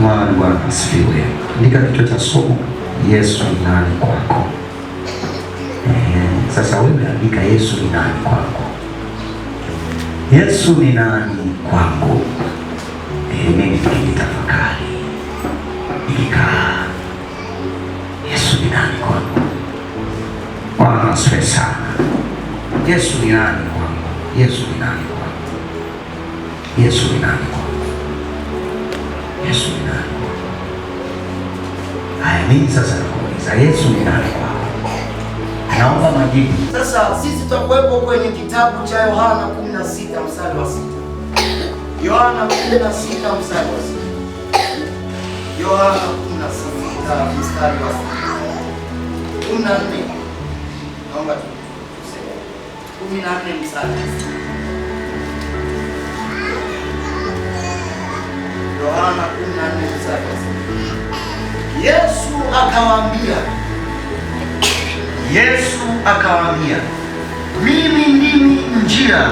Bwana asifiwe. Andika kichwa cha somo, Yesu ni nani kwako? Sasa wewe andika Yesu ni nani kwako? Yesu ni nani kwako? Mimi nikitafakari, nikikaa, Yesu ni nani kwako? Bwana asifiwe sana. Yesu ni nani kwako? Yesu ni nani kwako? Yesu ni nani kwako? Yesu ni nani kwako? Haya, mimi sasa nakuuliza, Yesu ni nani kwako? Naomba majibu. Sasa sisi tutakuwepo kwenye kitabu cha Yohana 16 mstari wa 6. Yohana 16 mstari wa 6. Yohana 16 mstari wa 6. 14. Naomba tuseme 14 mstari wa 6. Yohana 14 mstari wa 6. Yesu akawaambia, mimi ndimi njia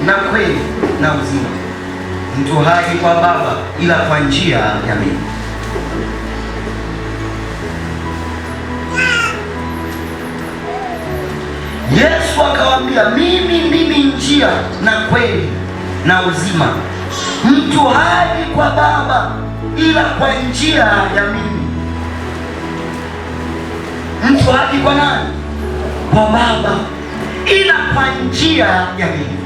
na kweli na uzima, mtu haji kwa Baba ila kwa njia ya mimi. Yesu akawaambia, mimi ndimi njia na kweli na uzima, mtu haji kwa Baba ila kwa njia ya mimi. Mtu haji kwa nani? Kwa Baba ila kwa njia ya mimi.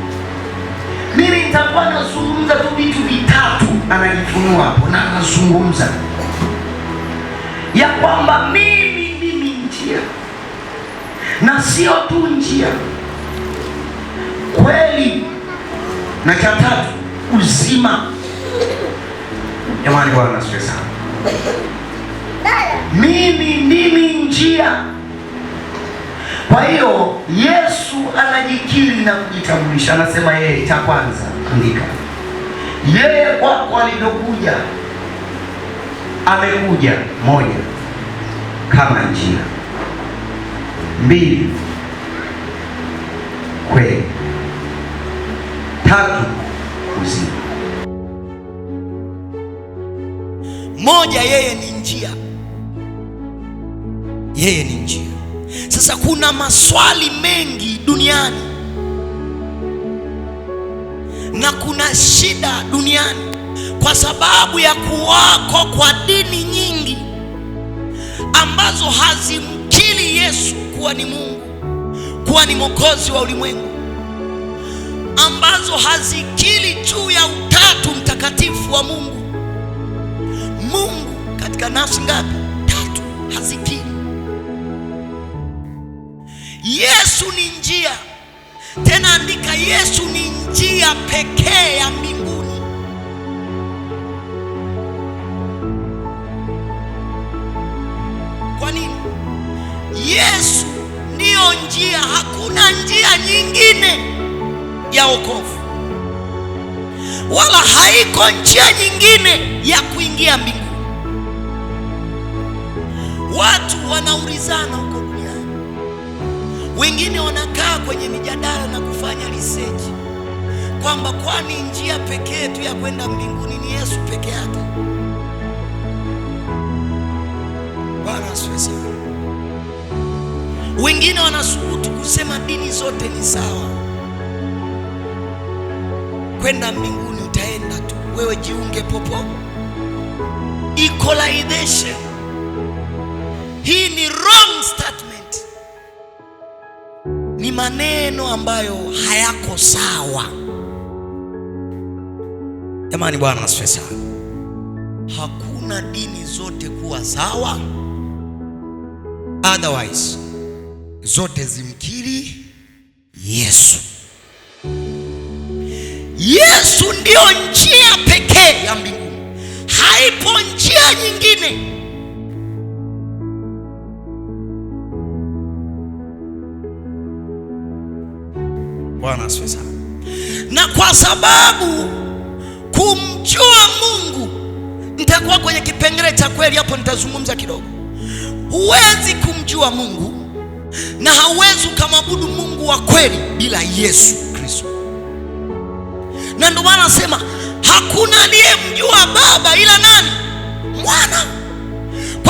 Mimi nitakuwa nazungumza tu vitu vitatu, anajifunua hapo na anazungumza ya kwamba mimi ndimi njia, na sio tu njia, kweli, na cha tatu uzima. Jamani, Bwana asifiwe sana. Mimi ndimi njia. Kwa hiyo Yesu anajikiri na kujitambulisha, anasema yeye, cha kwanza andika, yeye kwako alivyokuja, amekuja moja, kama njia; mbili, kweli; tatu, uzima. Moja, yeye ni njia. Yeye ni njia. Sasa kuna maswali mengi duniani na kuna shida duniani kwa sababu ya kuwako kwa dini nyingi ambazo hazimkiri Yesu kuwa ni Mungu, kuwa ni Mwokozi wa ulimwengu, ambazo hazikiri juu ya utatu mtakatifu wa Mungu. Mungu katika nafsi ngapi? Tatu. Hazikiri. Yesu ni njia. Tena andika, Yesu ni njia pekee ya mbinguni. Kwa nini? Yesu ndiyo njia, hakuna njia nyingine ya wokovu, wala haiko njia nyingine ya kuingia mbinguni. Watu wanaulizana huko duniani, wengine wanakaa kwenye mijadala na kufanya research kwamba kwani njia pekee tu ya kwenda mbinguni ni Yesu peke yake. Bwana asifiwe sana. Wengine wanasubutu kusema dini zote ni sawa, kwenda mbinguni utaenda tu, wewe jiunge popo. Equalization. Hii ni wrong statement. Ni maneno ambayo hayako sawa. Jamani, Bwana asifiwe sana. Hakuna dini zote kuwa sawa, otherwise zote zimkiri Yesu. Yesu ndio njia pekee ya mbinguni, haipo njia nyingine. Bwana asifiwe sana. Na kwa sababu kumjua Mungu, nitakuwa kwenye kipengele cha kweli hapo, nitazungumza kidogo. Huwezi kumjua Mungu na hauwezi kumwabudu Mungu wa kweli bila Yesu Kristo. Na ndio maana nasema hakuna aliyemjua Baba ila nani?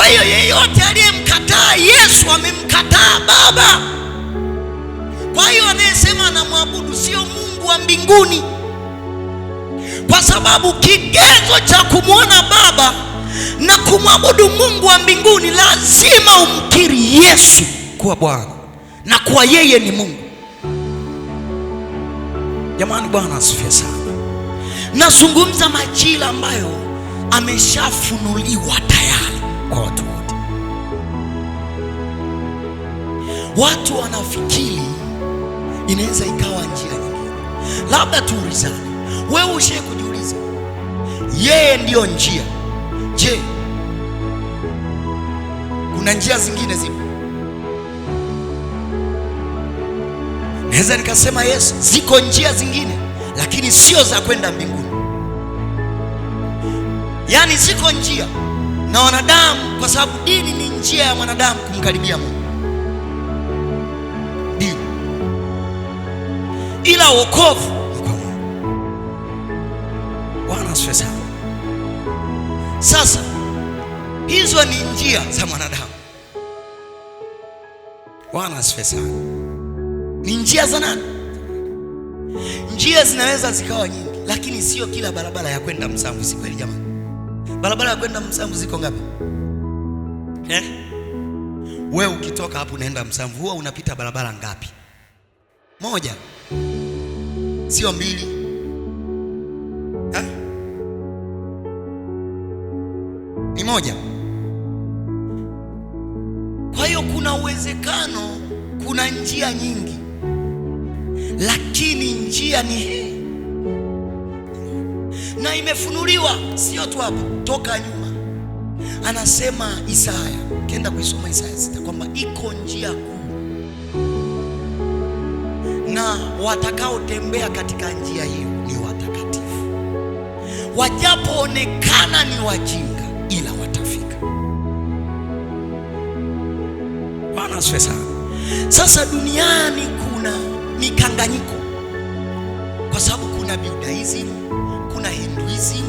hiyo yeyote aliyemkataa Yesu amemkataa Baba. Kwa hiyo anayesema anamwabudu sio Mungu wa mbinguni, kwa sababu kigezo cha kumwona Baba na kumwabudu Mungu wa mbinguni lazima umkiri Yesu kuwa Bwana na kuwa yeye ni Mungu. Jamani, Bwana asifiwe sana. Nazungumza majira ambayo ameshafunuliwa tayari kwa watu wote. Watu wanafikiri inaweza ikawa njia nyingine. Labda tuulizane, wewe ushaye kujiuliza yeye ndiyo njia? Je, kuna njia zingine zipo? Naweza nikasema Yesu, ziko njia zingine, lakini sio za kwenda mbinguni. Yaani ziko njia na wanadamu, kwa sababu dini ni njia ya mwanadamu kumkaribia Mungu, dini. Ila wokovu ni kwa Mungu. Bwana asifiwe sana. Sasa hizo ni njia za mwanadamu. Bwana asifiwe sana. Ni njia za nani? Njia zinaweza zikawa nyingi, lakini sio kila barabara ya kwenda Msamvu. Si kweli jamani? Barabara ya kwenda Msamvu ziko ngapi? Wewe ukitoka hapo unaenda Msamvu, huwa unapita barabara ngapi? Moja, sio mbili. Ni moja. Kwa hiyo kuna uwezekano kuna njia nyingi, lakini njia ni hii, na imefunuliwa sio tu hapa, toka nyuma. Anasema Isaya, kenda kuisoma Isaya 6 kwamba iko njia kuu, na watakaotembea katika njia hiyo ni watakatifu, wajapoonekana ni wajinga ila watafika. Bwana asifiwe sana. Sasa duniani kuna mikanganyiko, kwa sababu kuna Buddhism, kuna Hinduism,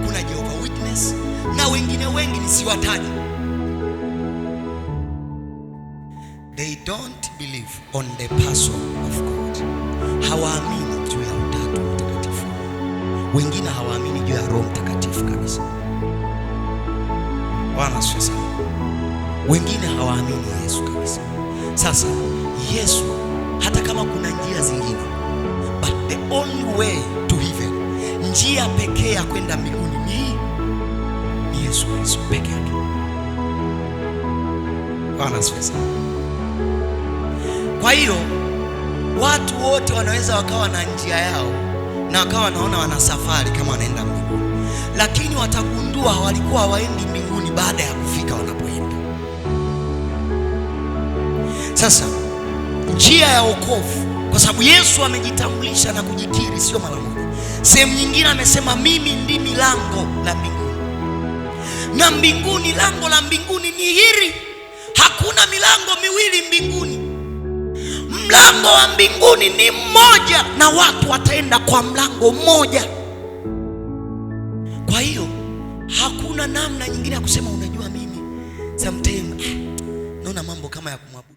kuna Jehovah Witness na wengine wengi nisiwataje. They don't believe on the person of God. Hawaamini juu ya Utatu Mtakatifu. Wengine hawaamini juu ya Roho Mtakatifu kabisa. Bwana asifiwe sana. Wengine hawaamini Yesu kabisa. Sasa Yesu, hata kama kuna njia zingine, but the only way to heaven, njia pekee ya kwenda mbinguni ni Yesu Kristo pekee yake. Bwana asifiwe sana. Kwa hiyo watu wote wanaweza wakawa na njia yao na wakawa wanaona wana safari kama wanaenda mbinguni, lakini watagundua walikuwa hawaendi mbinguni baada ya kufika wanapoenda. Sasa njia ya wokovu, kwa sababu Yesu amejitambulisha na kujikiri sio mara moja. Sehemu nyingine amesema mimi ndimi lango la mbinguni, na mbinguni, lango la mbinguni ni hili. Hakuna milango miwili mbinguni. Mlango wa mbinguni ni mmoja, na watu wataenda kwa mlango mmoja. Kwa hiyo hakuna namna nyingine ya kusema unajua mimi sometimes naona mambo kama ya kumwabudu